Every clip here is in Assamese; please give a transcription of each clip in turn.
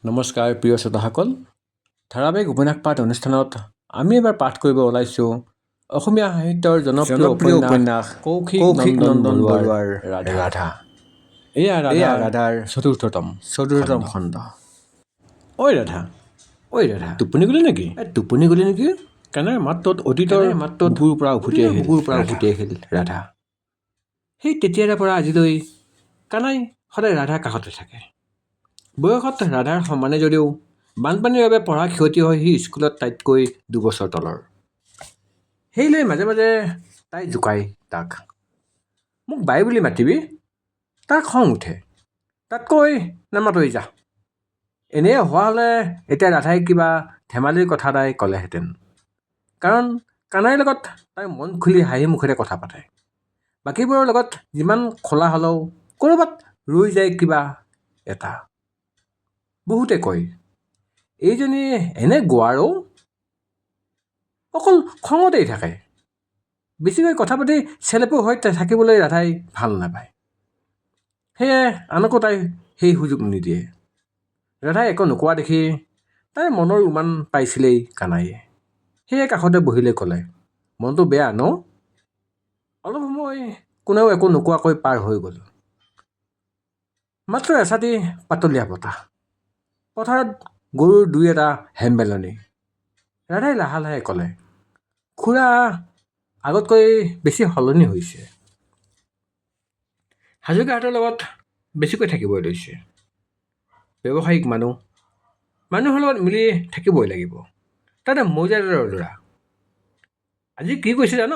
নমস্কাৰ প্ৰিয় শ্ৰোতাসকল, ধাৰাবাহিক উপন্যাস পাঠ অনুষ্ঠানত আমি এবাৰ পাঠ কৰিব ওলাইছোঁ অসমীয়া সাহিত্যৰ জনপ্ৰিয় উপন্যাস কৌশিক নন্দন বৰুৱাৰ ৰাধা। এয়া ৰাধাৰ চতুৰ্থতম খণ্ড। ঐ ৰাধা, টোপনি গ'লি নেকি? কানাইৰ মাতটোত অতীতৰ বুকুৰ পৰা উভতি আহিল ৰাধা। সেই তেতিয়াৰে পৰা আজিলৈ কানাই সদায় ৰাধাৰ কাষতে থাকে। বয়সত ৰাধাৰ সমানে যদিও বানপানীৰ বাবে পঢ়া ক্ষতি হয় সি স্কুলত তাইতকৈ 2 বছৰ তলৰ। সেইলৈ মাজে মাজে তাই জোকায় তাক, মোক বাই বুলি মাতিবি। তাৰ খং উঠে, তাতকৈ নামাতই যা। এনেই হোৱা হ'লে এতিয়া ৰাধাই কিবা ধেমালিৰ কথা এটাই ক'লেহেঁতেন, কাৰণ কানাইৰ লগত তাই মন খুলি হাঁহি মুখেৰে কথা পাতে। বাকীবোৰৰ লগত যিমান খোলা হ'লেও ক'ৰবাত ৰৈ যায় কিবা এটা। বহুতে কয় এইজনী এনে গোৱাৰো, অকল খঙতেই থাকে। বেছিকৈ কথা পাতি চেলেপু হৈ থাকিবলৈ ৰাধাই ভাল নাপায়। সেয়ে আনকো তাই সেই সুযোগ নিদিয়ে। ৰাধাই একো নোকোৱা দেখি তাইৰ মনৰ উমান পাইছিলেই কানাইয়ে। সেয়ে কাষতে বহিলৈ ক'লে, মনটো বেয়া ন? অলপ সময় কোনেও একো নোকোৱাকৈ পাৰ হৈ গ'ল। মাত্ৰ এচাটি পাতলীয়া বতাহ, পথাৰত গৰুৰ 2-এটা হেম্বেলনি। ৰাধাই লাহে লাহে ক'লে, খুৰা আগতকৈ বেছি সলনি হৈছে। হাজৰিকাহঁতৰ লগত বেছিকৈ থাকিবই লৈছে। ব্যৱসায়িক মানুহৰ লগত মিলি থাকিবই লাগিব, তাতে মৌজাদাৰৰ ল'ৰা। আজি কি কৈছে জান?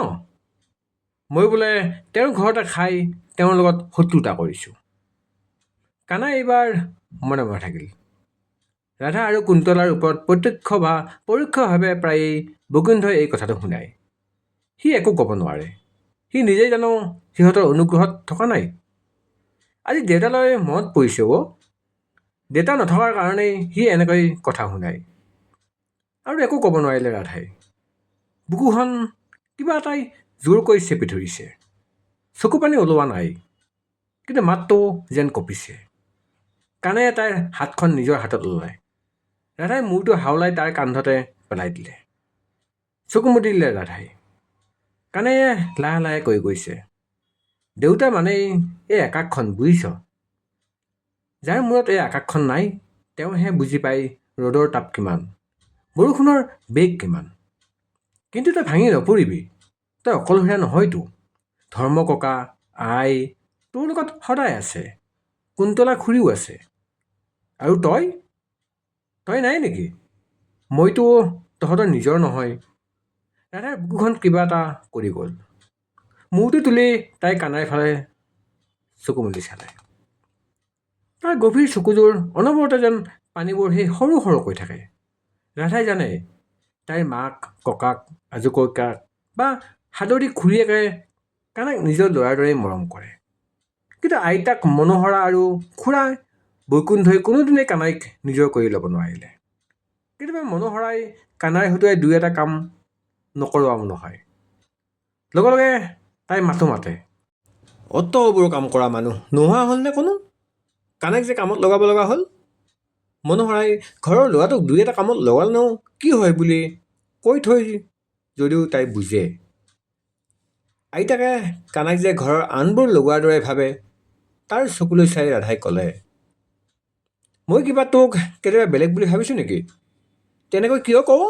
মই বোলে তেওঁৰ ঘৰতে খাই তেওঁৰ লগত শত্ৰুতা কৰিছোঁ। কানাই এইবাৰ মনে মনে থাকিল। ৰাধা আৰু কুন্তলাৰ ওপৰত প্ৰত্যক্ষ বা পৰোক্ষভাৱে প্ৰায়েই বৈকুণ্ঠই এই কথাটো শুনায়। সি একো ক'ব নোৱাৰে। সি নিজেই জানো সিহঁতৰ অনুগ্ৰহত থকা নাই। আজি দেউতালৈ মনত পৰিছে অ'। দেউতা নথকাৰ কাৰণেই সি এনেকৈ কথা শুনায়। আৰু একো ক'ব নোৱাৰিলে ৰাধাই। বুকুখন কিবা এটাই জোৰকৈ চেপি ধৰিছে। চকুপানী ওলোৱা নাই, কিন্তু মাতটো যেন কঁপিছে। কানাইয়ে তাইৰ হাতখন নিজৰ হাতত ল'লে। ৰাধাই মূৰটো হাওলাই তাৰ কান্ধতে পেলাই দিলে। চকু মুদি দিলে ৰাধাই। কানাইয়ে লাহে লাহে কৈ গৈছে, দেউতা মানেই এই আকাশখন, বুজিছ? যাৰ মূৰত এই আকাশখন নাই তেওঁহে বুজি পায় ৰ'দৰ তাপ কিমান, বৰষুণৰ বেগ কিমান। কিন্তু তই ভাঙি নপৰিবি। তই অকলশৰীয়া নহয়তো। ধৰ্ম ককা, আই তোৰ লগত সদায় আছে। কুন্তলা খুৰীও আছে। আৰু তই নাই নেকি? মইতো তহঁতৰ নিজৰ নহয়। ৰাধাৰ বুকুখন কিবা এটা কৰি গ'ল। মূৰটো তুলি তাই কানাইৰ ফালে চকু মুদি চালে। তাৰ গভীৰ চকুযোৰ অনবৰতে যেন পানীবোৰ সেই সৰু সৰুকৈ থাকে। ৰাধাই জানে তাইৰ মাক, ককাক, আজুককাক বা সাদৰী খুৰীয়েকে কানাইক নিজৰ ল'ৰাৰ দৰেই মৰম কৰে। কিন্তু আইতাক মনোহৰা আৰু খুৰা বৈকুণ্ঠই কোনোদিনেই কানাইক নিজৰ কৰি ল'ব নোৱাৰিলে। কেতিয়াবা মনোহৰাই কানাইৰ হতুৱাই 2-এটা কাম নকৰোৱাও নহয়। লগে লগে তাই মাতো মাতে, অতবোৰ কাম কৰা মানুহ নোহোৱা হ'লনে কোনো? কানাইক যে কামত লগাব লগা হ'ল। মনোহৰাই ঘৰৰ ল'ৰাটোক 2-এটা কামত লগালেনো কি হয় বুলি কৈ থৈ যদিও তাই বুজে। আইতাকে কানাইক যে ঘৰৰ আনবোৰ লগোৱাৰ দৰে ভাবে তাৰ চকুলৈ চাই ৰাধাই ক'লে, মই কিবা তোক কেতিয়াবা বেলেগ বুলি ভাবিছোঁ নেকি? তেনেকৈ কিয় কৱ?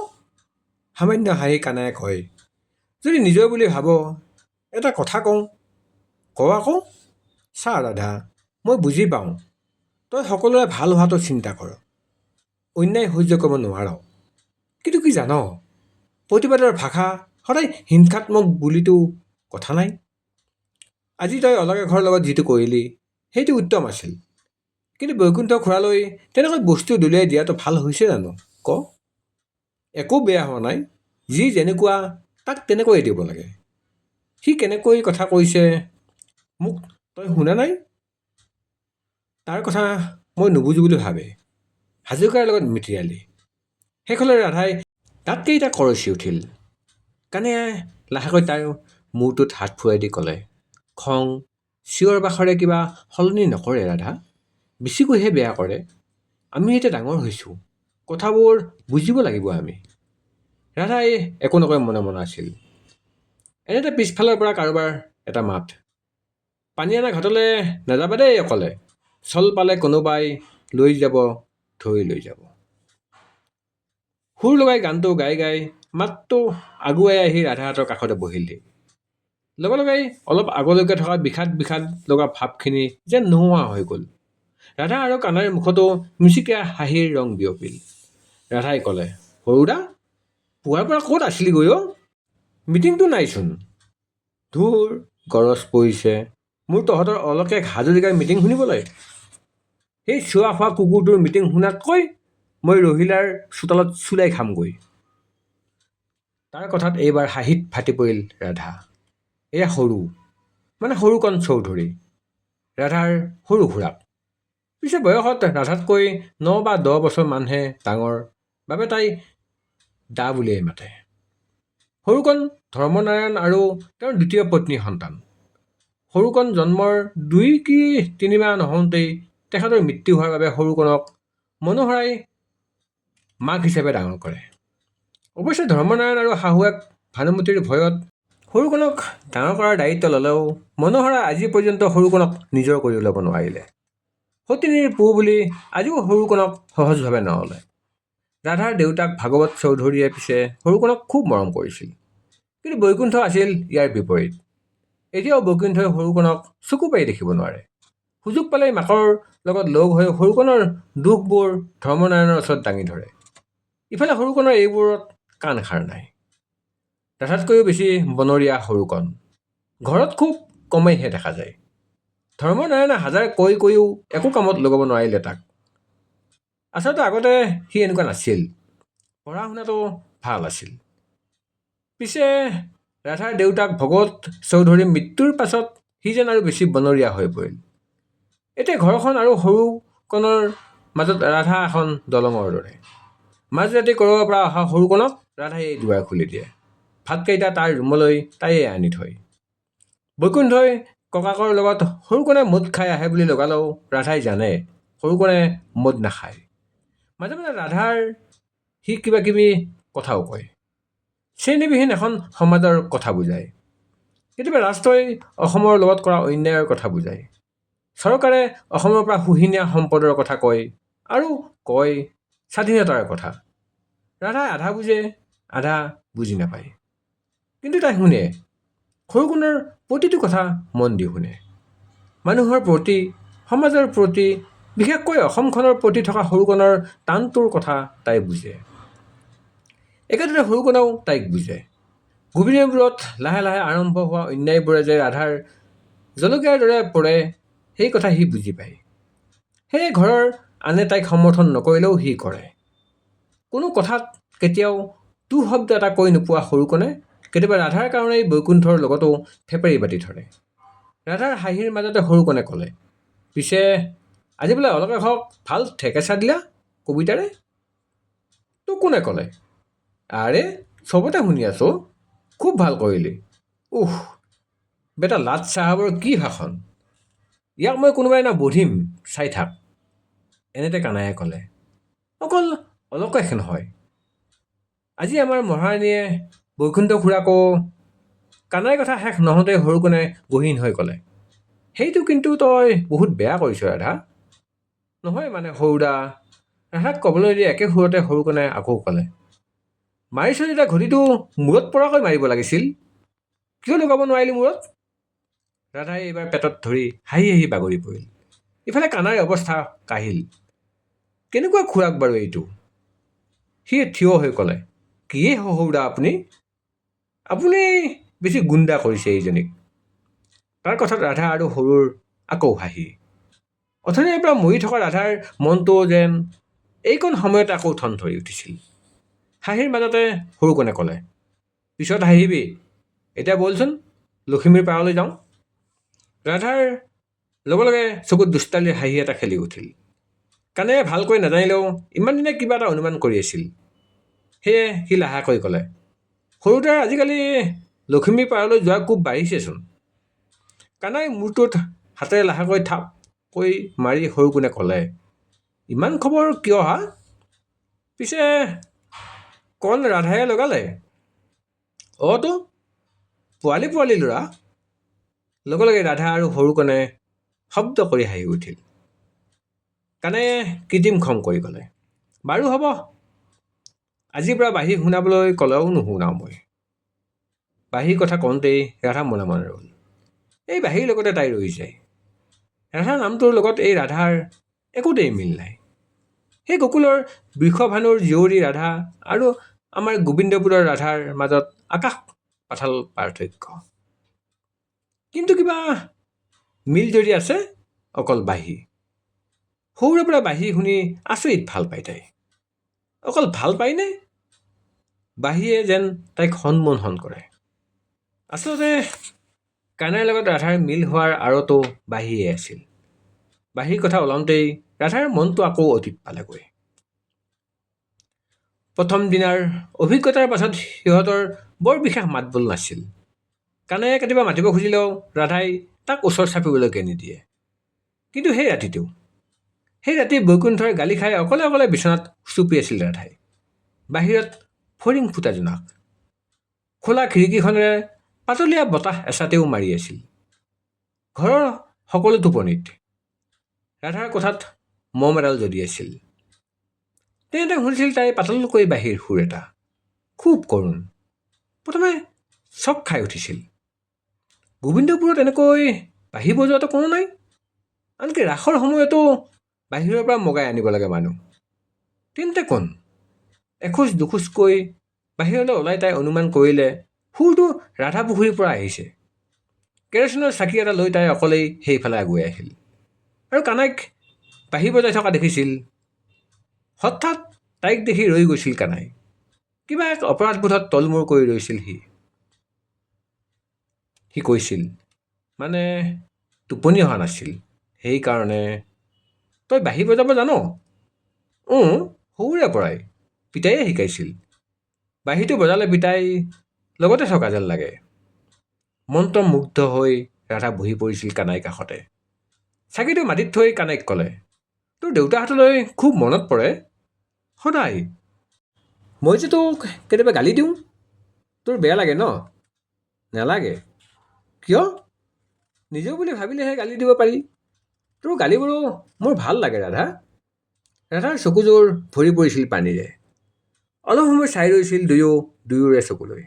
সামান্য হাঁহি কানাইয়ে কয়, যদি নিজৰ বুলি ভাব এটা কথা কওঁ। ক আকৌ। চা ৰাধা, মই বুজি পাওঁ তই সকলোৰে ভাল হোৱাটো চিন্তা কৰ, অন্যায় সহ্য কৰিব নোৱাৰ। কিন্তু কি জান, প্ৰতিবাদৰ ভাষা সদায় হিংসাত্মক বুলিতো কথা নাই। আজি তই অলগা ঘৰৰ লগত যিটো কৰিলি সেইটো উত্তম আছিল। কিন্তু বৈকুণ্ঠ খুৰালৈ তেনেকৈ বস্তু দলিয়াই দিয়াটো ভাল হৈছে জানো ক? একো বেয়া হোৱা নাই। যি যেনেকুৱা তাক তেনেকৈয়ে দিব লাগে। সি কেনেকৈ কথা কৈছে মোক তই শুনা নাই? তাৰ কথা মই নুবুজো বুলি ভাবে। হাজৰিকাৰ লগত মিতিৰালি। শেষলৈ ৰাধাই তাতকেইটা কৰচি উঠিল। কানাইয়ে লাহেকৈ তাইৰ মূৰটোত হাত ফুৰাই দি ক'লে, খং, চিঞৰ বাখৰে কিবা সলনি নকৰে ৰাধা, বেছিকৈহে বেয়া কৰে। আমি এতিয়া ডাঙৰ হৈছোঁ, কথাবোৰ বুজিব লাগিব আমি। ৰাধাই একো নকৈ মনে মনে আছিল। এনেতে পিছফালৰ পৰা কাৰোবাৰ এটা মাত, পানী অনা ঘাটলৈ নাযাবা দেই অকলে, চল পালে কোনোবাই লৈ যাব, ধৰি লৈ যাব। সুৰ লগাই গানটো গাই গাই মাতটো আগুৱাই আহি ৰাধাহঁতৰ কাষতে বহিলহি। লগে লগে অলপ আগলৈকে থকা বিষাদ বিষাদ লগা ভাৱখিনি যেন নোহোৱা হৈ গ'ল। ৰাধা আৰু কানাইৰ মুখতো মিচিকীয়া হাঁহিৰ ৰং বিয়পিল। ৰাধাই ক'লে, সৰুদা, পুৱাৰ পৰা ক'ত আছিলি গৈ অ'? মিটিংটো নাইচোন। ধুৰ, গৰজ পৰিছে মোৰ তহঁতৰ অলকে হাজৰিকাৰ মিটিং শুনিবলৈ। সেই চোৱা খোৱা কুকুৰটোৰ মিটিং শুনাতকৈ মই ৰহিলাৰ চোতালত চুলাই খামগৈ। তাৰ কথাত এইবাৰ হাঁহিত ফাটি পৰিল ৰাধা। এয়া সৰুকণ চৌধুৰী, ৰাধাৰ সৰু খুৰাক। পিছে বয়সত ৰাধাতকৈ 9 বা 10 বছৰ মানহে ডাঙৰ বাবে তাই দা বুলিয়েই মাতে। সৰুকণ ধৰ্মনাৰায়ণ আৰু তেওঁৰ দ্বিতীয় পত্নীৰ সন্তান। সৰুকণ জন্মৰ 2 কি 3 মাহ নহওঁতেই তেখেতৰ মৃত্যু হোৱাৰ বাবে সৰুকণক মনোহৰাই মাক হিচাপে ডাঙৰ কৰে। অৱশ্যে ধৰ্মনাৰায়ণ আৰু শাহুৱেক ভানুমতীৰ ভয়ত সৰুকণক ডাঙৰ কৰাৰ দায়িত্ব ল'লেও মনোহৰাই আজি পৰ্যন্ত সৰুকণক নিজৰ কৰি ল'ব নোৱাৰিলে। সতিনীৰ পো বুলি আজিও সৰুকণক সহজভাৱে নললে। ৰাধাৰ দেউতাক ভাগৱত চৌধুৰীয়ে পিছে সৰুকণক খুব মৰম কৰিছিল। কিন্তু বৈকুণ্ঠ আছিল ইয়াৰ বিপৰীত। এতিয়াও বৈকুণ্ঠই সৰুকণক চকু পাৰি দেখিব নোৱাৰে। সুযোগ পালেই মাকৰ লগত লগ হৈ সৰুকণৰ দুখবোৰ ধৰ্মনাৰায়ণৰ ওচৰত দাঙি ধৰে। ইফালে সৰুকণৰ এইবোৰত কাণ এষাৰ নাই। ৰাধাতকৈও বেছি বনৰীয়া সৰুকণ। ঘৰত খুব কমেইহে দেখা যায়। ধৰ্মনাৰায়ণে হাজাৰ কৈও একো কামত লগাব নোৱাৰিলে তাক। আচলতে আগতে সি এনেকুৱা নাছিল। পঢ়া শুনাটো ভাল আছিল। পিছে ৰাধাৰ দেউতাক ভগৱত চৌধুৰীৰ মৃত্যুৰ পাছত সি যেন আৰু বেছি বনৰীয়া হৈ পৰিল। এতিয়া ঘৰখন আৰু সৰুকণৰ মাজত ৰাধা এখন দলঙৰ দৰে। মাজৰাতি ক'ৰবাৰ পৰা অহা সৰুকণক ৰাধাই এই দুৱাৰ খুলি দিয়ে। ভাতকেইটা তাৰ ৰুমলৈ তাইয়ে আনি থয়। বৈকুণ্ঠই ককাকৰ লগত সৰুকণে মদ খাই আহে বুলি লগালেও ৰাধাই জানে সৰুকণে মদ নাখায়। মাজে মাজে ৰাধাৰ সি কিবা কিবি কথাও কয়। শ্ৰেণীবিহীন এখন সমাজৰ কথা বুজায়। কেতিয়াবা ৰাষ্ট্ৰই অসমৰ লগত কৰা অন্যায়ৰ কথা বুজায়। চৰকাৰে অসমৰ পৰা শুহিনীয়া সম্পদৰ কথা কয় আৰু কয় স্বাধীনতাৰ কথা। ৰাধাই আধা বুজে, আধা বুজি নাপায়। কিন্তু তাই শুনে। সৰুকণৰ প্ৰতিটো কথা মন দি শুনে। মানুহৰ প্ৰতি, সমাজৰ প্ৰতি, বিশেষকৈ অসমখনৰ প্ৰতি থকা সৰুকণৰ টানটোৰ কথা তাই বুজে। একেদৰে সৰুকণেও তাইক বুজে। গোপিনীবোৰত লাহে লাহে আৰম্ভ হোৱা অন্যায়বোৰে যে ৰাধাৰ জলকীয়াৰ দৰে পৰে সেই কথা সি বুজি পায়। সেয়ে ঘৰৰ আনে তাইক সমৰ্থন নকৰিলেও সি কৰে। কোনো কথাত কেতিয়াও তু শব্দ এটা কৈ নোপোৱা সৰুকণে কেতিয়াবা ৰাধাৰ কাৰণেই বৈকুণ্ঠৰ লগতো ফেপেৰি পাতি ধৰে। ৰাধাৰ হাঁহিৰ মাজতে সৰুকণে ক'লে, পিছে আজি বোলে অলকে ঘৰক ভাল ঠেকেচা দিলা কবিতাৰে? তোক কোনে ক'লে? আৰে চবতে শুনি আছো, খুব ভাল কৰিলি। উহ, বেটা লাট চাহাবৰ কি ভাষণ! ইয়াক মই কোনোবা এনা বধিম, চাই থাক। এনেতে কানায়ে ক'লে, অকল অলকেশ নহয়, আজি আমাৰ মহাৰাণীয়ে বৈকুণ্ঠ খুৰাকো। কানাইৰ কথা শেষ নহওঁতে সৰুকণে গহীন হৈ ক'লে, সেইটো কিন্তু তই বহুত বেয়া কৰিছ ৰাধা। নহয় মানে সৰুদা, ৰাধাক ক'বলৈ দি একে সুৰতে সৰুকণে আকৌ ক'লে, মাৰিছ যেতিয়া ঘটিটো মূৰত পৰাকৈ মাৰিব লাগিছিল, কিয় লগাব নোৱাৰিলি মূৰত? ৰাধাই এইবাৰ পেটত ধৰি হাঁহি হাঁহি বাগৰি পৰিল। ইফালে কানাইৰ অৱস্থা কাহিল। কেনেকুৱা খুৰাক বাৰু এইটো? সি থিয় হৈ ক'লে, কিয়ে সৰুদা আপুনি বেছি গুণ্ডা কৰিছে এইজনীক। তাৰ কথাত ৰাধা আৰু সৰুৰ আকৌ হাঁহি। অথনিৰে পৰা মৰি থকা ৰাধাৰ মনটো যেন এইকণ সময়তে আকৌ ঠন ধৰি উঠিছিল। হাঁহিৰ মাজতে সৰুকণে ক'লে, পিছত হাঁহিবি, এতিয়া ব'লচোন লখিমীৰ পাৰলৈ যাওঁ। ৰাধাৰ লগে লগে চকুত দুষ্টালিৰ হাঁহি এটা খেলি উঠিল। কানাইয়ে ভালকৈ নাজানিলেও ইমান দিনে কিবা এটা অনুমান কৰি আছিল। সেয়ে সি লাহেকৈ ক'লে, সৰুদাৰ আজিকালি লখিমীৰ পাৰলৈ যোৱা কোব বাঢ়িছেচোন। কানাই মূৰটোত হাতেৰে লাহেকৈ থাপকৈ মাৰি সৰুকণে ক'লে, ইমান খবৰ কিয় হা? পিছে কণ ৰাধায়ে লগালে? অতো পোৱালি পোৱালি ল'ৰা। লগে লগে ৰাধা আৰু সৰুকণে শব্দ কৰি হাঁহি উঠিল। কানায়ে কৃত্ৰিম খং কৰি ক'লে, বাৰু হ'ব, আজিৰ পৰা বাঁহী শুনাবলৈ ক'লেও নুশুনাওঁ মই। বাঁহীৰ কথা কওঁতেই ৰাধা মনে মনে ৰ'ল। এই বাঁহীৰ লগতে তাই ৰৈ যায়। ৰাধাৰ নামটোৰ লগত এই ৰাধাৰ একোতেই মিল নাই। সেই গকুলৰ বৃষভানুৰ জীয়ৰী ৰাধা আৰু আমাৰ গোবিন্দপুৰৰ ৰাধাৰ মাজত আকাশ পাতাল পাৰ্থক্য। কিন্তু কিবা মিল যদি আছে, অকল বাঁহী। সৰুৰে পৰা বাঁহী শুনি আচৰিত ভাল পায় তাই। অকল ভাল পায়নে? বাঁহীয়ে যেন তাইক সন্মোহন কৰে। আচলতে কানাইৰ লগত ৰাধাৰ মিল হোৱাৰ আঁৰতো বাঁহীয়ে আছিল। বাঁহীৰ কথা ওলাওঁতেই ৰাধাৰ মনটো আকৌ অতীত পালেগৈ। প্ৰথম দিনাৰ অভিজ্ঞতাৰ পাছত সিহঁতৰ বৰ বিশেষ মাত বোল নাছিল। কানায়ে কেতিয়াবা মাতিব খুজিলেও ৰাধাই তাক ওচৰ চাপিবলৈকে নিদিয়ে। কিন্তু সেই ৰাতি বৈকুণ্ঠৰ গালি খাই অকলে অকলে বিচনাত চুপি আছিল ৰাধাই। বাহিৰত ফৰিং ফুটা জোনাক। খোলা খিৰিকীখনেৰে পাতলীয়া বতাহ এচাতেও মাৰি আছিল। ঘৰৰ সকলো টোপনিত। ৰাধাৰ কোঠাত মম এডাল জ্বলি আছিল। তেনেতে শুনিছিল তাই পাতলকৈ বাঁহীৰ সুৰ এটা, খুব কৰুণ। প্ৰথমে চক খাই উঠিছিল। গোবিন্দপুৰত এনেকৈ বাঁহী বজোৱাটো কোনো নাই। আনকি ৰাসৰ সময়তো বাহিৰৰ পৰা মগাই আনিব লাগে মানুহ। তেন্তে কোন? এখোজ দুখোজকৈ বাহিৰলৈ ওলাই তাই অনুমান কৰিলে সুৰটো ৰাধা পুখুৰীৰ পৰা আহিছে। কেৰাচিনৰ চাকি এটা লৈ তাই অকলেই সেইফালে আগুৱাই আহিল আৰু কানাইক বাঁহী বজাই থকা দেখিছিল। হঠাৎ তাইক দেখি ৰৈ গৈছিল কানাই। কিবা এক অপৰাধবোধত তলমূৰ কৰি ৰৈছিল সি কৈছিল, মানে টোপনি অহা নাছিল, সেইকাৰণে। তই বাঁহী বজাব জান? সৰুৰে পৰাই পিতায়ে শিকাইছিল। বাঁহীটো বজালে পিতাই লগতে থকা যেন লাগে। মন্ত্ৰমুগ্ধ হৈ ৰাধা বহি পৰিছিল কানাইৰ কাষতে। চাকিটো মাটিত থৈ কানাইক ক'লে, তোৰ দেউতাহঁতলৈ খুব মনত পৰে সদায়। মই যে তোক কেতিয়াবা গালি দিওঁ, তোৰ বেয়া লাগে ন? নেলাগে? কিয়? নিজেও বুলি ভাবিলেহে গালি দিব পাৰি। তোৰ গালিবোৰো মোৰ ভাল লাগে ৰাধা। ৰাধাৰ চকুযোৰ ভৰি পৰিছিল পানীৰে। অলপ সময় চাই ৰৈছিল দুয়োৰে চকুলৈ।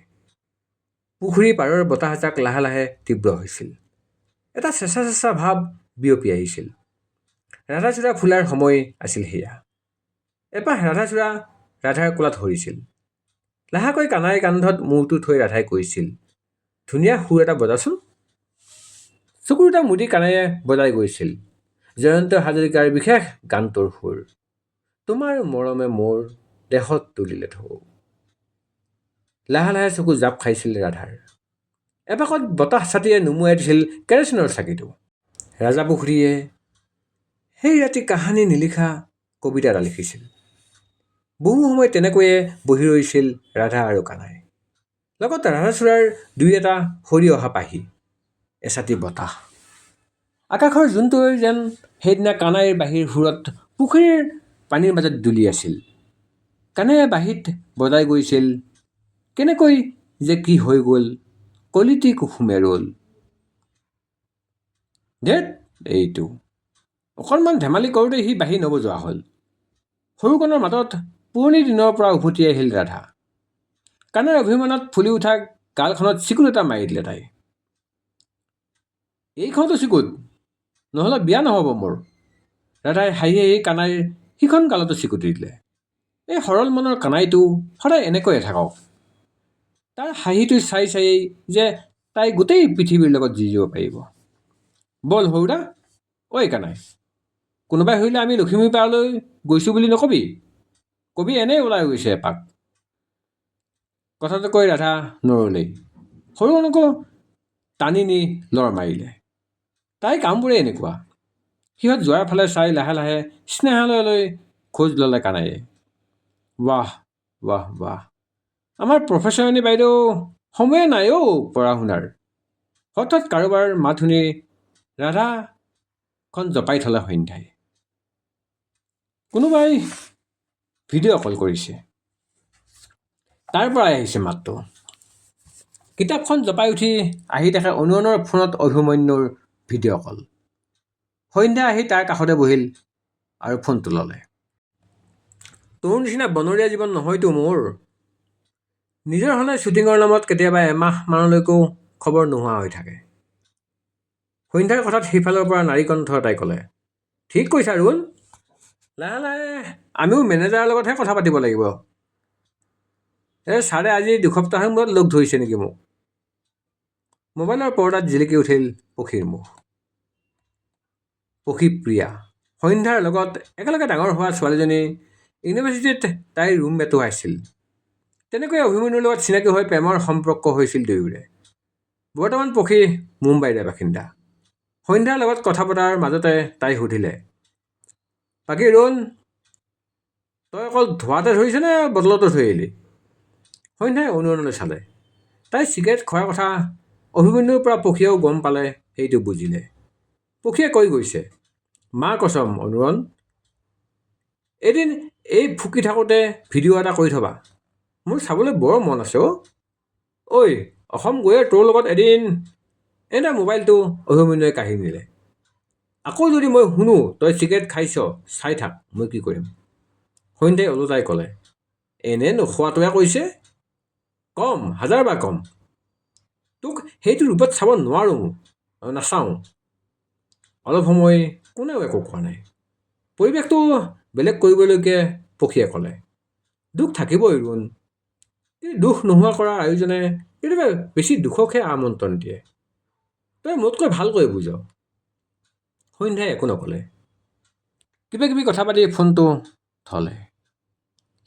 পুখুৰীৰ পাৰৰ বতাহ এজাক লাহে লাহে তীব্ৰ হৈছিল। এটা চেঁচা চেঁচা ভাৱ বিয়পি আহিছিল। ৰাধাচূড়া ফুলাৰ সময় আছিল সেয়া। এপাহ ৰাধাচূড়া ৰাধাৰ কোলাত সৰিছিল। লাহেকৈ কানাইৰ কান্ধত মূৰটো থৈ ৰাধাই কৈছিল, ধুনীয়া সুৰ এটা বজাচোন। চকু দুটা মুদি কানাইয়ে বজাই গৈছিল জয়ন্ত হাজৰিকাৰ বিশেষ গানটোৰ সুৰ, তোমাৰ মৰমে মোৰ দেহত তুলিলে ঢৌ। লাহে লাহে চকু জাপ খাইছিল ৰাধাৰ। এপাকত বতাহ ছাতিয়ে নুমুৱাই দিছিল কেৰাচিনৰ চাকিটো। ৰাজাপুখুৰীয়ে সেই ৰাতি কাহানি নিলিখা কবিতা এটা লিখিছিল। বহু সময় তেনেকৈয়ে বহি ৰৈছিল ৰাধা আৰু কানাই। লগত ৰাধাচূড়াৰ দুই এটা সৰি অহা পাহি, এচাতি বতাহ। আকাশৰ জোনটোৱে যেন সেইদিনা কানাইৰ বাঁহীৰ সুৰত পুখুৰীৰ পানীৰ মাজত দুলি আছিল। কানাইয়ে বাঁহীত বজাই গৈছিল, কেনেকৈ যে কি হৈ গ'ল, কলিতি কুসুমে ৰ'ল। ধেৎ এইটো, অকণমান ধেমালি কৰোঁতেই সি বাঁহী নবজোৱা হ'ল। সৰুকণৰ মাতত পুৰণি দিনৰ পৰা উভতি আহিল ৰাধা। কানাইৰ অভিমানত ফুলি উঠা গালখনত চিকুট এটা মাৰি দিলে তাই। এইখনতো চিকুট, নহ'লে বিয়া নহ'ব মোৰ। ৰাধাই হাঁহি হাঁহি কানাইৰ সিখন গালতো চিকুটি দিলে। এই সৰল মনৰ কানাইটো সদায় এনেকৈয়ে থাকক। তাৰ হাঁহিটো চাই চায়েই যে তাই গোটেই পৃথিৱীৰ লগত যুঁজিব পাৰিব। বল সৰুদা, ঐ কানাই, কোনোবাই সুধিলে আমি লখিমী পাৰলৈ গৈছোঁ বুলি নকবি, কবি এনেই ওলাই গৈছে এপাক। কথাটো কৈ ৰাধা নৰলেই। সৰুকণকো টানি নি লৰ মাৰিলে। তাইৰ কামবোৰেই এনেকুৱা। সিহঁত যোৱাৰ ফালে চাই লাহে লাহে স্নেহালয়লৈ খোজ ল'লে কানাইয়ে। ৱাহ ৱাহ ৱাহ, আমাৰ প্ৰফেচৰণী বাইদেউ সময়ে নাই পঢ়া শুনাৰ। হঠাৎ কাৰোবাৰ মাত শুনি ৰাধাখন জপাই থলে সন্ধ্যাই। কোনোবাই ভিডিঅ' কল কৰিছে, তাৰ পৰাই আহিছে মাতটো। কিতাপখন জপাই উঠি আহি দেখে অনুৰণৰ ফোনত অভিমন্যুৰ ভিডিঅ' কল। সন্ধ্যা আহি তাৰ কাষতে বহিল আৰু ফোনটো ল'লে। তোৰ নিচিনা বনৰীয়া জীৱন নহয়তো মোৰ। নিজৰ হ'লে শ্বুটিঙৰ নামত কেতিয়াবা এমাহমানলৈকেও খবৰ নোহোৱা হৈ থাকে। সন্ধ্যাৰ কথাত সিফালৰ পৰা নাৰী কণ্ঠ এটাই ক'লে, ঠিক কৈছা ৰুণ, লাহে লাহে আমিও মেনেজাৰৰ লগতহে কথা পাতিব লাগিব। ছাৰে আজি 2 সপ্তাহৰ মূৰত লগ ধৰিছে নেকি মোক? মোবাইলৰ পৰ্দাত জিলিকি উঠিল পখীৰ মুখ। পখী প্ৰিয়া, সন্ধ্যাৰ লগত একেলগে ডাঙৰ হোৱা ছোৱালীজনী, ইউনিভাৰ্চিটিত তাইৰ ৰুমমেটো আছিল। তেনেকৈ অভিমন্যুৰ লগত চিনাকি হৈ প্ৰেমৰ সম্পৰ্ক হৈছিল দুয়োৰে। বৰ্তমান পখী মুম্বাইৰে বাসিন্দা। সন্ধ্যাৰ লগত কথা পতাৰ মাজতে তাই সুধিলে, বাকী ৰুণ, তই অকল ধোৱাতে ধৰিছে নে বটলতো থৈ আহিলি? সন্ধ্যাই অনুৰণলৈ চালে। তাই চিগাৰেট খোৱাৰ কথা অভিমন্যুৰ পৰা পখীয়েও গম পালে, সেইটো বুজিলে। পখীয়ে কৈ গৈছে, মা কচম অনুৰণ, এদিন এই ফুকি থাকোঁতে ভিডিঅ' এটা কৰি থবা, মোৰ চাবলৈ বৰ মন আছে অ'। ঐ, অসম গৈয়ে তোৰ লগত এদিন। এনে মোবাইলটো অভিমন্যুৱে কাঢ়ি নিলে। আকৌ যদি মই শুনো তই চিগাৰেট খাইছ, চাই থাক মই কি কৰিম। সন্ধ্যাই ওলোটাই ক'লে, এনে নোখোৱাটোৱে কৈছে, কম, 1000 বাৰ কম, তোক সেইটো ৰূপত চাব নোৱাৰোঁ, নাচাওঁ। অলপ সময় কোনেও একো কোৱা নাই। পৰিৱেশটো বেলেগ কৰিবলৈকে পখীয়ে ক'লে, দুখ থাকিবই ৰুণ, কিন্তু দুখ নোহোৱা কৰাৰ আয়োজনে কেতিয়াবা বেছি দুখকহে আমন্ত্ৰণ দিয়ে। তই মোতকৈ ভালকৈ বুজ। সন্ধ্যাই একো নক'লে। কিবা কিবি কথা পাতি ফোনটো থলে।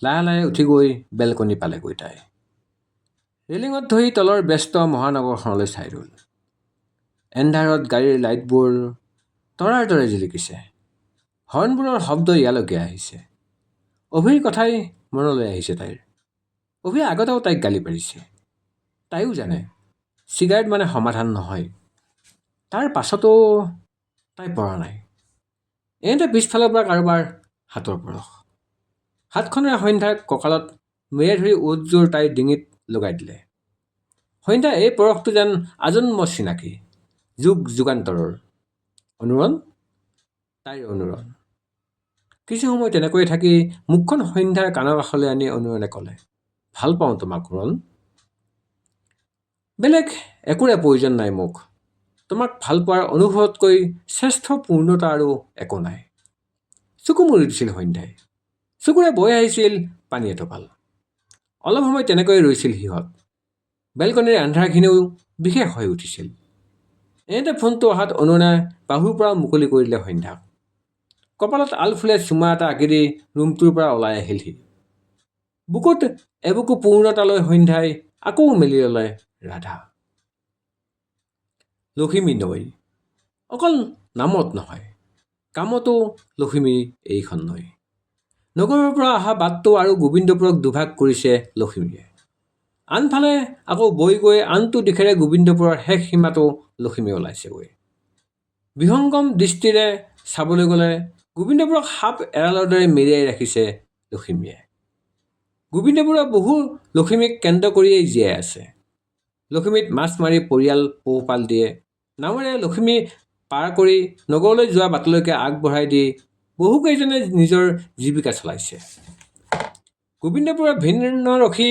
লাহে লাহে উঠি গৈ বেলকনি পালেগৈ তাই। ৰেলিঙত ধৰি তলৰ ব্যস্ত মহানগৰখনলৈ চাই ৰ'ল। এন্ধাৰত গাড়ীৰ লাইটবোৰ তৰাৰ দৰে জিলিকিছে। হৰ্ণবোৰৰ শব্দ ইয়ালৈকে আহিছে। অভিৰ কথাই মনলৈ আহিছে তাইৰ। অভিয়ে আগতেও তাইক গালি পাৰিছে। তাইও জানে চিগাৰেট মানে সমাধান নহয়। তাৰ পাছতো তাই পৰা নাই। এনেতে পিছফালৰ পৰা কাৰোবাৰ হাতৰ পৰশ। হাতখনেৰে সন্ধ্যাক কঁকালত মেৰিয়াই ধৰি ওঁঠযোৰ তাইৰ ডিঙিত লগাই দিলে। সন্ধ্যা এই পৰশটো যেন আজন্ম চিনাকি, যুগ যুগান্তৰৰ। অনুৰণ, তাইৰ অনুৰণ। কিছু সময় তেনেকৈ থাকি মুখখন সন্ধ্যাৰ কাণৰ কাষলৈ আনি অনুৰণে ক'লে, ভাল পাওঁ তোমাক ৰুণ। বেলেগ একোৰে প্ৰয়োজন নাই মোক। তোমাক ভাল পোৱাৰ অনুভৱতকৈ শ্ৰেষ্ঠ পূৰ্ণতা আৰু একো নাই। চকু মুৰি দিছিল সন্ধ্যাই। চকুৰে বৈ আহিছিল পানী এটোপাল। অলপ সময় তেনেকৈ ৰৈছিল সিহঁত। বেলকনিৰ আন্ধাৰখিনিও বিশেষ হৈ উঠিছিল। এনেতে ফোনটো অহাত অনুৰণে বাহুৰ পৰা মুকলি কৰি দিলে সন্ধ্যাক। কপালত আলফুলে চুমা এটা আঁকি দি ৰুমটোৰ পৰা ওলাই আহিল সি। বুকুত এবুকু পূৰ্ণতালৈ সন্ধ্যাই আকৌ মেলি ল'লে ৰাধা। লখিমী নৈ, অকল নামত নহয়, কামতো লখিমী এইখন নৈ। নগৰৰ পৰা অহা বাটটো আৰু গোবিন্দপুৰক দুভাগ কৰিছে লখিমীয়ে। আনফালে আকৌ বৈ গৈ আনটো দিশেৰে গোবিন্দপুৰৰ শেষ সীমাটো লখিমী ওলাইছেগৈ। বিহংগম দৃষ্টিৰে চাবলৈ গ'লে গোবিন্দপুৰক সাপ এৰালৰ দৰে মেৰিয়াই ৰাখিছে লখিমীয়ে। গোবিন্দপুৰৰ বহু লখিমীক কেন্দ্ৰ কৰিয়েই জীয়াই আছে। লখিমীত মাছ মাৰি পৰিয়াল পোহপাল দিয়ে, নামেৰে লখিমী পাৰ কৰি নগৰলৈ যোৱা বাটলৈকে আগবঢ়াই দি বহুকেইজনে নিজৰ জীৱিকা চলাইছে। গোবিন্দপুৰৰ ভিন্নৰসী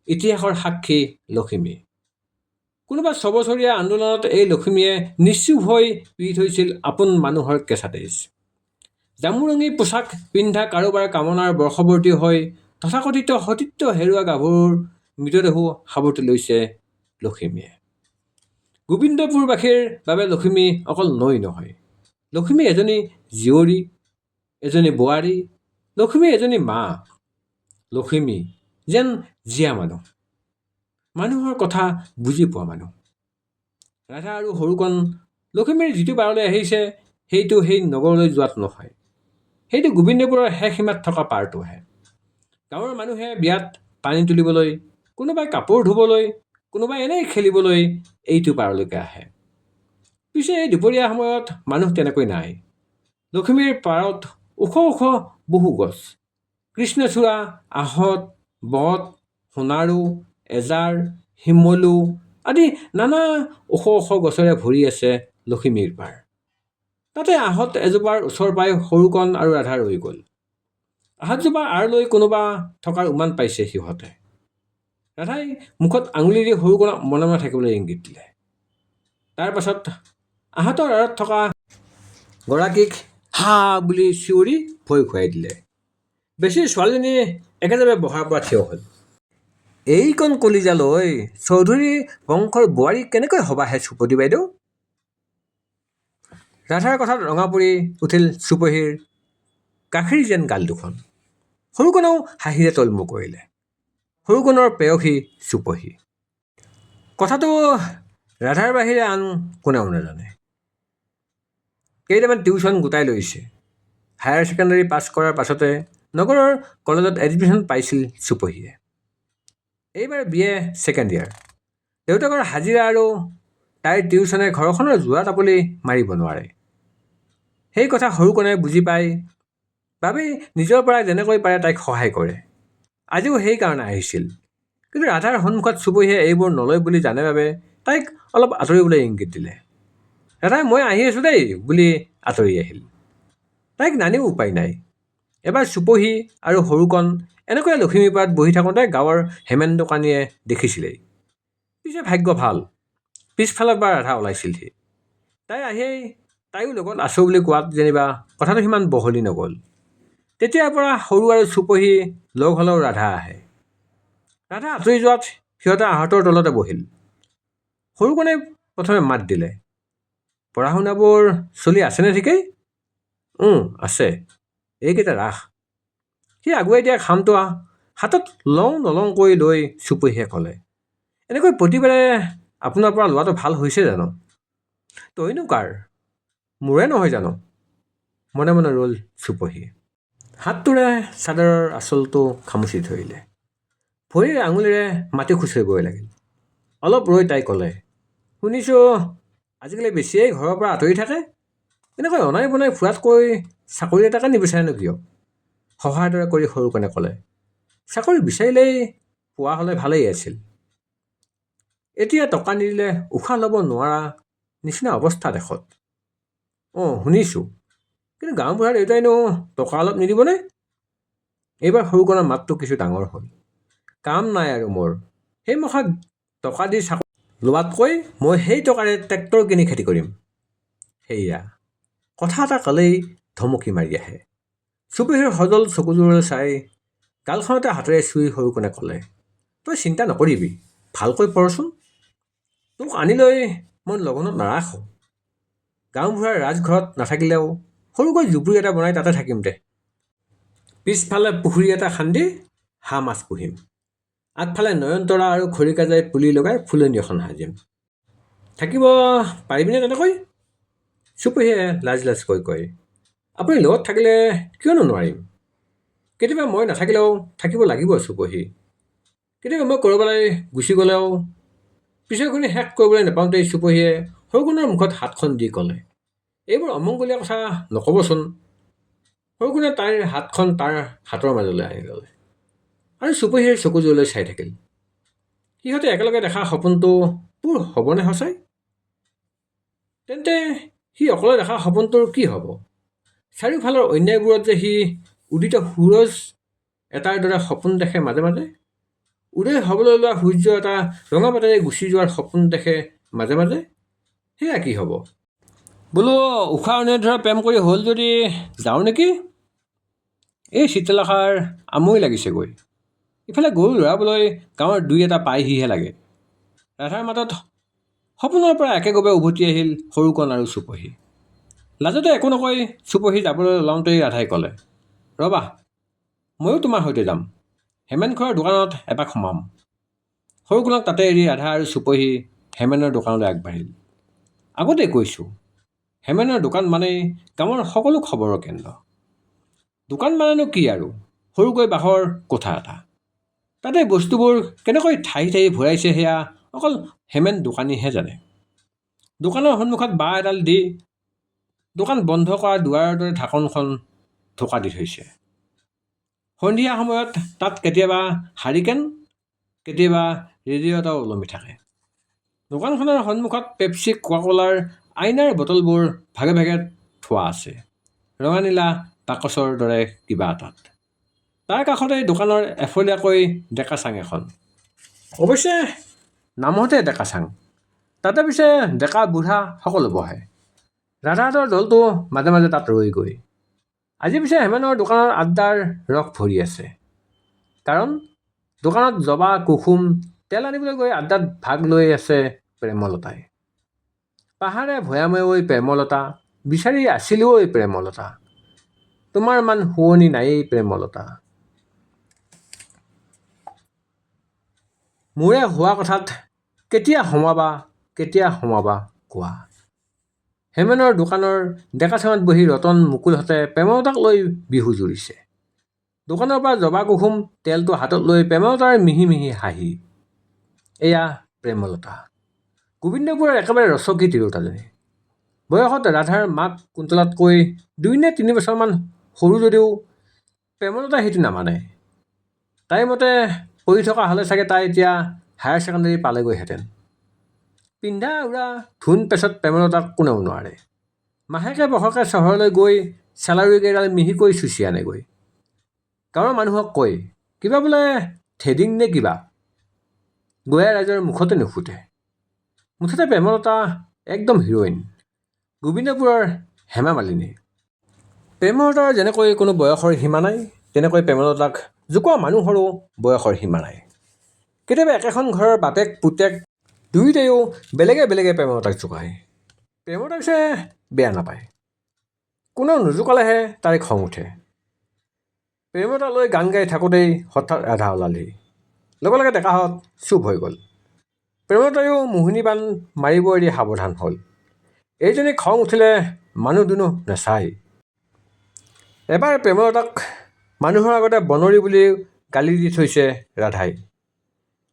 ইতিহাসৰ সাক্ষী লখিমী। কোনোবা 6 বছৰীয়া আন্দোলনত এই লখিমীয়ে নিশ্চুপ হৈ পিৰি থৈছিল আপোন মানুহৰ কেঁচা তেজ। জামুৰঙী পোছাক পিন্ধা কাৰোবাৰ কামনাৰ বৰ্ষৱৰ্তী হৈ তথাকথিত সতীত্ব হেৰুওৱা গাভৰুৰ মৃতদেহো সাৱটি লৈছে লখিমীয়ে। গোবিন্দপুৰবাসীৰ বাবে লখিমী অকল নৈ নহয়, লখিমী এজনী জীয়ৰী, এজনী বোৱাৰী, লখিমী এজনী মা। লখিমী যেন জীয়া মানুহ, মানুহৰ কথা বুজি পোৱা মানুহ। ৰাধা আৰু সৰুকণ লখিমীৰ যিটো পাৰলৈ আহিছে সেইটো সেই নগৰলৈ যোৱাত নহয়, সেইটো গোবিন্দপুৰৰ শেষ সীমাত থকা পাৰটোহে। গাঁৱৰ মানুহে বিয়াত পানী তুলিবলৈ, কোনোবাই কাপোৰ ধুবলৈ, কোনোবাই এনেই খেলিবলৈ এইটো পাৰলৈকে আহে। পিছে এই দুপৰীয়া সময়ত মানুহ তেনেকৈ নাই। লখিমীৰ পাৰত ওখ ওখ বহু গছ, কৃষ্ণচূড়া, আহঁত, বট, সোণাৰু, এজাৰ, শিমলু আদি নানা ওখ ওখ গছেৰে ভৰি আছে লখিমীৰ পাৰ। তাতে আহঁত এজোপাৰ ওচৰ পাই সৰুকণ আৰু ৰাধা ৰৈ গ'ল। আহঁতজোপা আঁৰ লৈ কোনোবা থকাৰ উমান পাইছে সিহঁতে। ৰাধাই মুখত আঙুলি দি সৰুকণক মনে মনে থাকিবলৈ ইংগিত দিলে। তাৰ পাছত আহঁতৰ আঁৰত থকা গৰাকীক হা বুলি চিঞৰি ভয় খুৱাই দিলে। বেছি ছোৱালীজনী একেবাৰে বহাৰ পৰা থিয় হ'ল। এইকণ কলিজালৈ চৌধুৰী বংশৰ বোৱাৰী কেনেকৈ হবাহে চুপতি বাইদেউ? ৰাধাৰ কথাত ৰঙা পৰি উঠিল চুপহীৰ গাখীৰ যেন গাল দুখন। সৰুকণেও হাঁহিৰে তলমূৰ কৰিলে। সৰুকণৰ পেয়সী চুপহী। কথাটো ৰাধাৰ বাহিৰে আন কোনেও নাজানে। কেইটামান টিউশ্যন গোটাই লৈছে। হায়াৰ ছেকেণ্ডাৰী পাছ কৰাৰ পাছতে নগৰৰ কলেজত এডমিশ্যন পাইছিল চুপহীয়ে। এইবাৰ BA ছেকেণ্ড ইয়াৰ। দেউতাকৰ হাজিৰা আৰু তাইৰ টিউশ্যনে ঘৰখনৰ যোৰা টাপলি মাৰিব নোৱাৰে। সেই কথা সৰুকণে বুজি পাই বাবেই নিজৰ পৰা যেনেকৈ পাৰে তাইক সহায় কৰে। আজিও সেইকাৰণে আহিছিল। কিন্তু ৰাধাৰ সন্মুখত চুপহীয়ে এইবোৰ নলয় বুলি জানে বাবে তাইক অলপ আঁতৰিবলৈ ইংগিত দিলে। ৰাধাই মই আহি আছোঁ দেই বুলি আঁতৰি আহিল। তাইক নানিও উপায় নাই। এবাৰ চুপহী আৰু সৰুকণ এনেকৈ লখিমীপাৰত বহি থাকোঁতে গাঁৱৰ হেমেন দোকানীয়ে দেখিছিলেই। পিছে ভাগ্য ভাল, পিছফালৰ পৰা ৰাধা ওলাইছিলহি। তাই আহিয়েই তাইও লগত আছোঁ বুলি কোৱাত যেনিবা কথাটো সিমান বহলি নগ'ল। তেতিয়াৰ পৰা সৰু আৰু চুপহী লগ হ'লেও ৰাধা আহে। ৰাধা আঁতৰি যোৱাত সিহঁতে আহঁতৰ তলতে বহিল। সৰুকণে প্ৰথমে মাত দিলে, পঢ়া শুনাবোৰ চলি আছেনে ঠিকেই? আছে, এইকেইটা ৰাস। সি আগুৱাই দিয়া খামটো হাতত লওঁ নলওঁকৈ লৈ চুপহীয়ে ক'লে, এনেকৈ প্ৰতিবাৰে আপোনাৰ পৰা লোৱাটো ভাল হৈছে জানো? তইনো কাৰ? মোৰে নহয় জানো? মনে মনে ৰ'ল চুপহী। হাতটোৰে চাদৰৰ আঁচলটো খামুচি ধৰিলে। ভৰিৰ আঙুলিৰে মাটি খুচৰিবই লাগিল। অলপ ৰৈ তাই ক'লে, শুনিছোঁ আজিকালি বেছিয়েই ঘৰৰ পৰা আঁতৰি থাকে। এনেকৈ অনাই বনাই ফুৰাতকৈ চাকৰি এটাকে নিবিচাৰেনো কিয়? সহায়ৰ দৰে কৰি সৰুকণে ক'লে, চাকৰি বিচাৰিলেই পোৱা হ'লে ভালেই আছিল। এতিয়া টকা নিদিলে উশাহ ল'ব নোৱাৰা নিচিনা অৱস্থা দেশত। শুনিছোঁ, কিন্তু গাঁওবুঢ়াৰ দেউতাইনো টকা অলপ নিদিবনে? এইবাৰ সৰুকণৰ মাতটো কিছু ডাঙৰ হ'ল। কাম নাই আৰু মোৰ। সেই মখাক টকা দি চাকৰি লোৱাতকৈ মই সেই টকাৰে ট্ৰেক্টৰ কিনি খেতি কৰিম। সেয়া কথা এটা ক'লেই ধমকি মাৰি আহে। চুপহীৰ সজল চকুযোৰলৈ চাই গালখনতে হাতেৰে চুই সৰুকণে ক'লে, তই চিন্তা নকৰিবি, ভালকৈ পঢ়চোন। তোক আনি লৈ মই লগনত নাৰাখোঁ। গাঁওবুঢ়াৰ ৰাজঘৰত নাথাকিলেও সৰুকৈ জুপুৰি এটা বনাই তাতে থাকিম দে। পিছফালে পুখুৰী এটা খান্দি হাঁহ মাছ পুহিম। আগফালে নয়নতৰা আৰু খৰিকাজাই পুলি লগাই ফুলনি এখন সাজিম। থাকিব পাৰিবিনে তেনেকৈ? চুপহীয়ে লাজ লাজকৈ কয়, আপুনি লগত থাকিলে কিয়নো নোৱাৰিম। কেতিয়াবা মই নাথাকিলেও থাকিব লাগিব চুপহী। কেতিয়াবা মই ক'ৰবালৈ গুচি গ'লেও। পিছৰখিনি শেষ কৰিবলৈ নাপাওঁতেই চুপহীয়ে সৰুকণৰ মুখত হাতখন দি ক'লে, এইবোৰ অমংগলীয়া কথা নক'বচোন। সৰুকণে তাইৰ হাতখন তাৰ হাতৰ মাজলৈ আনি ল'লে আৰু চুপহীৰ চকুযোৰলৈ চাই থাকিল। সিহঁতে একেলগে দেখা সপোনটো তোৰ হ'বনে সঁচাই? তেন্তে সি অকলে দেখা সপোনটোৰ কি হ'ব? চাৰিওফালৰ অন্যায়বোৰত যে সি উদিত সূৰজ এটাৰ দৰে সপোন দেখে মাজে মাজে। উদয় হ'বলৈ লোৱা সূৰ্য এটা ৰঙা পাতেৰে গুচি যোৱাৰ সপোন দেখে মাজে মাজে। সেয়া কি হ'ব? বোলো উশাহ অনিৰুদ্ধ প্ৰেম কৰি হ'ল যদি যাওঁ নেকি? এই চিত্ৰলেখাৰ আমনি লাগিছেগৈ। ইফালে গৰু লৰাবলৈ গাঁৱৰ দুই এটা পায়হিহে লাগে। ৰাধাৰ মাতত সপোনৰ পৰা একেগোপে উভতি আহিল সৰুকণ আৰু চুপহী। লাজতে একো নকৈ চুপহী যাবলৈ ওলাওঁতেই ৰাধাই ক'লে, ৰ'বা, ময়ো তোমাৰ সৈতে যাম। হেমেন খুৰাৰ দোকানত এপাক সোমাম। সৰুকণক তাতে এৰি ৰাধা আৰু চুপহী হেমেনৰ দোকানলৈ আগবাঢ়িল। আগতেই কৈছোঁ, হেমেনৰ দোকান মানেই গাঁৱৰ সকলো খবৰৰ কেন্দ্ৰ। দোকান মানেনো কি আৰু সৰুকৈ বাঁহৰ কোঠা এটা। তাতে বস্তুবোৰ কেনেকৈ ঠাহি ঠাহি ভৰাইছে সেয়া অকল হেমেন দোকানীহে জানে। দোকানৰ সন্মুখত বাঁহ এডাল দি দোকান বন্ধ কৰা দুৱাৰৰ দৰে ঢাকোনখন ঢকা দি থৈছে। সন্ধিয়া সময়ত তাত কেতিয়াবা হাৰিকেন, কেতিয়াবা ৰেডিঅ' এটাও ওলমি থাকে। দোকানখনৰ সন্মুখত পেপচি, কোকা-কোলাৰ আইনাৰ বটলবোৰ ভাগে ভাগে থোৱা আছে, ৰঙা নীলা বাকচৰ দৰে কিবা এটাত। তাৰ কাষতে দোকানৰ এফলীয়াকৈ ডেকা চাং এখন। অৱশ্যে নামতে ডেকা চাং, তাতে পিছে ডেকা বুঢ়া সকলো বহে। ৰাধাহঁতৰ দলটো মাজে মাজে তাত ৰৈগৈ। আজি পিছে হেমেনৰ দোকানৰ আড্ডাৰ ৰস ভৰি আছে, কাৰণ দোকানত জবা, কুসুম, তেল আনিবলৈ গৈ আড্ডাত ভাগ লৈ আছে প্ৰেমলতাই। পাহাৰে ভৈয়ামে ঐ প্ৰেমলতা, বিচাৰি আছিলো ঐ প্ৰেমলতা, তোমাৰ মান শুৱনি নায়েই প্ৰেমলতা। মোৰে হোৱা কথাত কেতিয়া সোমাবা কোৱা। হেমেনৰ দোকানৰ ডেকা চাঙত বহি ৰতন মুকুলহঁতে প্ৰেমলতাক লৈ বিহু জুৰিছে। দোকানৰ পৰা জবা, কুসুম, তেলটো হাতত লৈ প্ৰেমলতাৰ মিহি মিহি হাঁহি। এয়া প্ৰেমলতা, গোবিন্দপুৰৰ একেবাৰে ৰচকী তিৰোতাজনী। বয়সত ৰাধাৰ মাক কুন্তলাতকৈ 2 নে 3 বছৰমান সৰু যদিও প্ৰেমলতাই সেইটো নামানে। তাইৰ মতে পঢ়ি থকা হ'লে চাগে তাই এতিয়া হায়াৰ ছেকেণ্ডেৰী পালেগৈহেঁতেন। পিন্ধা উৰা ধুন পেচত প্ৰেমলতাক কোনেও নোৱাৰে। মাহেকে পষকে চহৰলৈ গৈ চেলাউৰিকেইডাল মিহিকৈ চুচি আনেগৈ। গাঁৱৰ মানুহক কয়, কিবা বোলে থ্ৰেডিং নে কিবা। গঞা ৰাইজৰ মুখতে নুফুটে। মুঠতে প্ৰেমলতা একদম হিৰ'ইন, গোবিন্দপুৰৰ হেমা মালিনী। প্ৰেমলতাৰ যেনেকৈ কোনো বয়সৰ সীমা নাই, তেনেকৈ প্ৰেমলতাক জোকোৱা মানুহৰো বয়সৰ সীমা নাই। কেতিয়াবা একেখন ঘৰৰ বাপেক পুতেক দুয়োটাইও বেলেগে বেলেগে প্ৰেমলতাক জোকায়। প্ৰেমলতাই পিছে বেয়া নাপায়, কোনেও নুজোকালেহে তাইৰ খং উঠে। প্ৰেমলতালৈ গান গাই থাকোঁতেই হঠাৎ ৰাধা ওলালহি। লগে লগে ডেকাহঁত চুপ হৈ গ'ল। প্ৰেমলতাইও মোহিনী বাণ মাৰিব এৰি সাৱধান হ'ল। এইজনী খং উঠিলে মানুহ দুনুহ নেচায়। এবাৰ প্ৰেমলতাক মানুহৰ আগতে বনৰী বুলি গালি দি থৈছে ৰাধাই,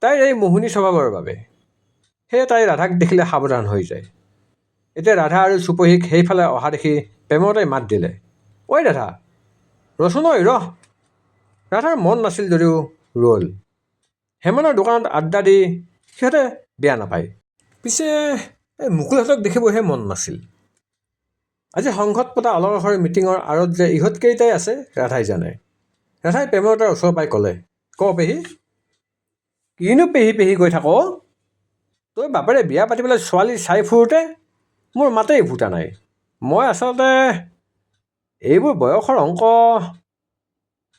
তাইৰ এই মোহিনী স্বভাৱৰ বাবে। সেয়ে তাই ৰাধাক দেখিলে সাৱধান হৈ যায়। এতিয়া ৰাধা আৰু চুপহীক সেইফালে অহা দেখি প্ৰেমলতাই মাত দিলে, ঐ ৰাধা, ৰচোন ঐ ৰহ। ৰাধাৰ মন নাছিল যদিও ৰ'ল। হেমনৰ দোকানত আড্ডা দি সিহঁতে বেয়া নাপায়, পিছে এই মুকুলহঁতক দেখিবহে মন নাছিল। আজি সংঘত পতা অলকাষৰ মিটিঙৰ আঁৰত যে ইহঁতকেইটাই আছে ৰাধাই জানে। ৰাধাই প্ৰেমলতাৰ ওচৰ পাই ক'লে, ক পেহী, কিনো পেহী পেহী কৈ থাক? তই বাপেৰে বিয়া পাতিবলৈ ছোৱালী চাই ফুৰোঁতে মোৰ মাতেই ফুটা নাই। মই আচলতে এইবোৰ বয়সৰ অংক।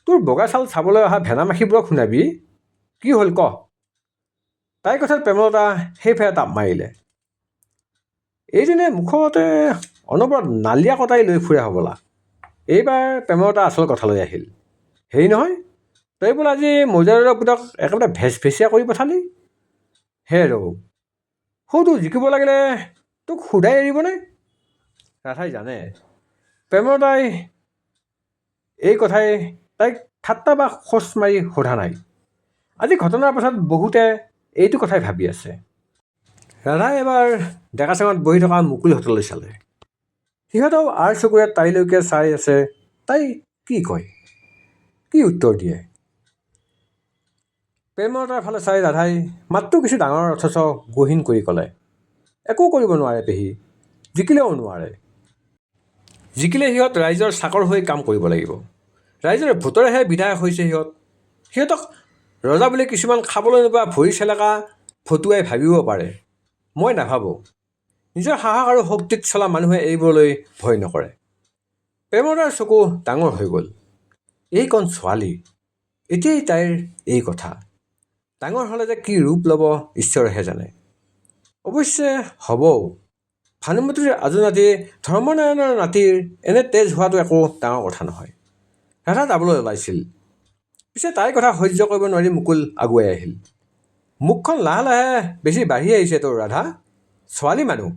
তোৰ বগা চাল চাবলৈ অহা ভেনামাখিবোৰক শুনাবি, কি হ'ল ক? তাইৰ কথাত প্ৰেমলতা সেইফালে তাপ মাৰিলে। এইজনে মুখতে অনবৰত নালিয়া কটাই লৈ ফুৰে হ'বলা। এইবাৰ প্ৰেমলতা আচল কথালৈ আহিল। হেৰি নহয়, তই বোলে আজি মৌজাদাৰৰ পুতক একেবাৰে ভেচভেচিয়া কৰি পঠালি। হে ৰৌ, সৌটো জিকিব লাগিলে তোক সোধাই এৰিবনে? ৰাধাই জানে প্ৰেমলতাই এই কথাই তাইক ঠাট্টা বা খোচ মাৰি সোধা নাই। আজি ঘটনাৰ পাছত বহুতে এইটো কথাই ভাবি আছে। ৰাধাই এবাৰ ডেকা চাঙত বহি থকা মুকুলহঁতলৈ চালে। সিহঁতেও আৰ চকুৰে তাইলৈকে চাই আছে। তাই কি কয়, কি উত্তৰ দিয়ে? প্ৰেমলতাৰ ফালে চাই ৰাধাই মাতটো কিছু ডাঙৰ অথচ গহীন কৰি ক'লে, একো কৰিব নোৱাৰে পেহী, জিকিলেও নোৱাৰে। জিকিলে সিহঁত ৰাইজৰ চাকৰ হৈ কাম কৰিব লাগিব। ৰাইজৰ ভোটৰেহে বিধায়ক হৈছে সিহঁতক ৰজা বুলি কিছুমান খাবলৈ নোপোৱা ভৰি চেলেকা ফটুৱাই ভাবিব পাৰে, মই নাভাবোঁ। নিজৰ সাহস আৰু শক্তিত চলা মানুহে এইবোৰলৈ ভয় নকৰে। প্ৰেমলতাৰ চকু ডাঙৰ হৈ গ'ল। এইকণ ছোৱালী, এতিয়াই তাইৰ এই কথা। ডাঙৰ হ'লে যে কি ৰূপ ল'ব ঈশ্বৰেহে জানে। অৱশ্যে হ'বও। ভানুমতীৰ আজু-নাতি ধৰ্মনাৰায়ণৰ নাতিৰ এনে তেজ হোৱাটো একো ডাঙৰ কথা নহয়। ৰাধা যাবলৈ ওলাইছিল, পিছে তাইৰ কথা সহ্য কৰিব নোৱাৰি মুকুল আগুৱাই আহিল। মুখখন লাহে লাহে বেছি বাঢ়ি আহিছে তোৰ ৰাধা। ছোৱালী মানুহ,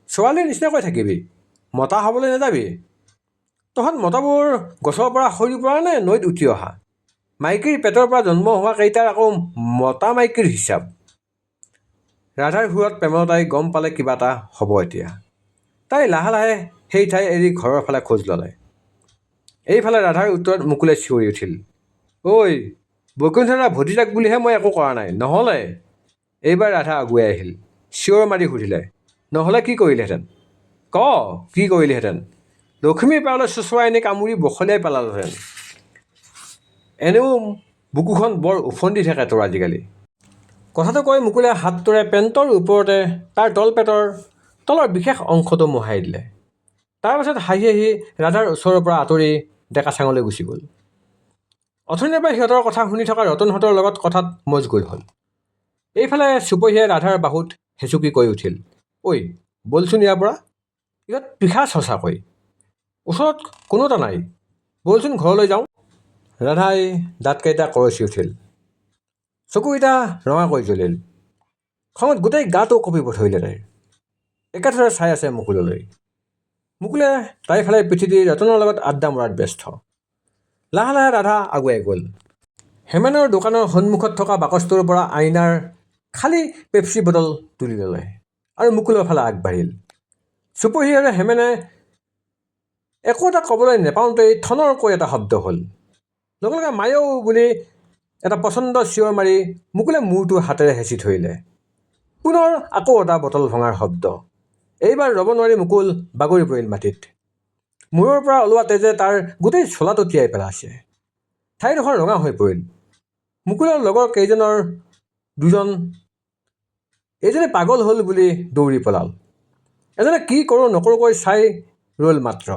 ছোৱালীৰ নিচিনাকৈ থাকিবি, মতা হ'বলৈ নাযাবি। তহঁত মতাবোৰ গছৰ পৰা সৰি পৰা নে নৈত উঠি অহা? মাইকীৰ পেটৰ পৰা জন্ম হোৱা কেইটাৰ আকৌ মতা মাইকীৰ হিচাপ। ৰাধাৰ সুৰত প্ৰেমলতাই গম পালে কিবা এটা হ'ব এতিয়া। তাই লাহে লাহে সেই ঠাই এৰি ঘৰৰ ফালে খোজ ল'লে। এইফালে ৰাধাৰ উত্তৰত মুকুলে চিঞৰি উঠিল, ঐ বৈকুণ্ঠৰা ভতিজাক বুলিহে মই একো কৰা নাই, নহ'লে এইবাৰ ৰাধা আগুৱাই আহিল। চিঞৰ মাৰি সুধিলে, নহ'লে কি কৰিলেহেঁতেন? ক কি কৰিলেহেঁতেন? লক্ষ্মীৰ পাৰলৈ চোচৰাই আনি কামুৰি বখলিয়াই পেলালেহেঁতেন। এনেও বুকুখন বৰ ওফন্দি থাকে তোৰ আজিকালি। কথাটো কৈ মুকুলে হাতটোৰে পেণ্টৰ ওপৰতে তাৰ তলপেটৰ তলৰ বিশেষ অংশটো মোহাৰি দিলে। তাৰপাছত হাঁহি হাঁহি ৰাধাৰ ওচৰৰ পৰা আঁতৰি ডেকা চাঙলৈ গুচি গ'ল। অথনিৰে পৰা সিহঁতৰ কথা শুনি থকা ৰতনহঁতৰ লগত কথাত মজগুল হ'ল। এইফালে চুপহীয়ে ৰাধাৰ বাহুত হেঁচুকি কৈ উঠিল, ঐ বলচোন ইয়াৰ পৰা, ইয়াত পিশাচ সঁচাকৈ, ওচৰত কোনো এটা নাই, বলচোন ঘৰলৈ যাওঁ। ৰাধাই দাঁতকেইটা কৰচি উঠিল, চকুকেইটা ৰঙাকৈ জ্বলিল। খঙত গোটেই গাটো কঁপিব ধৰিলে তাইৰ। একেথৰে চাই আছে মুকুললৈ। মুকুলে তাইৰ ফালে পিঠি দি ৰতনৰ লগত আড্ডা মৰাত ব্যস্ত। লাহে লাহে ৰাধা আগুৱাই গ'ল। হেমেনৰ দোকানৰ সন্মুখত থকা বাকচটোৰ পৰা আইনাৰ খালী পেপচি বটল তুলি ল'লে আৰু মুকুলৰ ফালে আগবাঢ়িল। চুপহী আৰু হেমেনে একো এটা ক'বলৈ নেপাওঁতেই ঠনৰকৈ এটা শব্দ হ'ল। লগে লগে মায়ৌ বুলি এটা পচন্দ চিঞৰ মাৰি মুকুলে মূৰটো হাতেৰে হেঁচি ধৰিলে। পুনৰ আকৌ এটা বটল ভঙাৰ শব্দ। এইবাৰ ৰ'ব নোৱাৰি মুকুল বাগৰি পৰিল মাটিত। মূৰৰ পৰা ওলোৱা তেজে তাৰ গোটেই চোলাটো তিয়াই পেলাইছে। ঠাইডোখৰ ৰঙা হৈ পৰিল। মুকুলৰ লগৰ কেইজনৰ দুজন, এইজনে পাগল হ'ল বুলি দৌৰি পলাল। এজনে কি কৰোঁ নকৰোঁকৈ চাই ৰ'ল মাত্ৰ।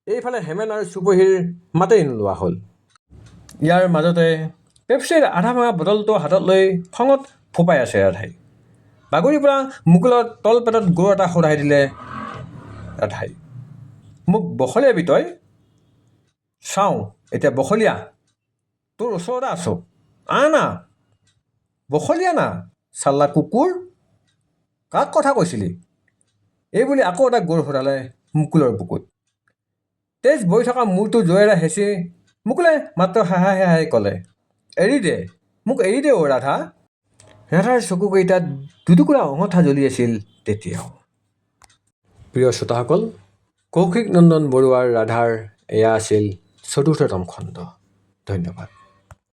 এইফালে হেমেন আৰু চুপহীৰ মাতেই নোলোৱা হ'ল। ইয়াৰ মাজতে পেপচিৰ আধা ভঙা বটলটো হাতত লৈ খঙত ফোপাই আছে ৰাধাই। বাগৰি পৰা মুকুলৰ তলপেটত গোৰ এটা সৰাই দিলে ৰাধাই। মোক বখলিয়াবি তই? চাওঁ এতিয়া বখলিয়া, তোৰ ওচৰতে আছোঁ, আনা বখলিয়া না চাল্লা কুকুৰ, কাক কথা কৈছিলি? এইবুলি আকৌ এটা গোৰ সৰালে মুকুলৰ বুকুত। তেজ বৈ থকা মূৰটো জোৰেৰে হেঁচি মুকুলে মাত্ৰ হেহাই হেহাই ক'লে, এৰি দে মোক, এৰি দে অ' ৰাধা। ৰাধাৰ চকুকেইটাত দুটুকুৰা অঙঠা জ্বলি আছিল তেতিয়াও। প্ৰিয় শ্ৰোতাসকল, কৌশিক নন্দন বৰুৱাৰ ৰাধাৰ এয়া আছিল ৪ৰ্থতম খণ্ড। ধন্যবাদ।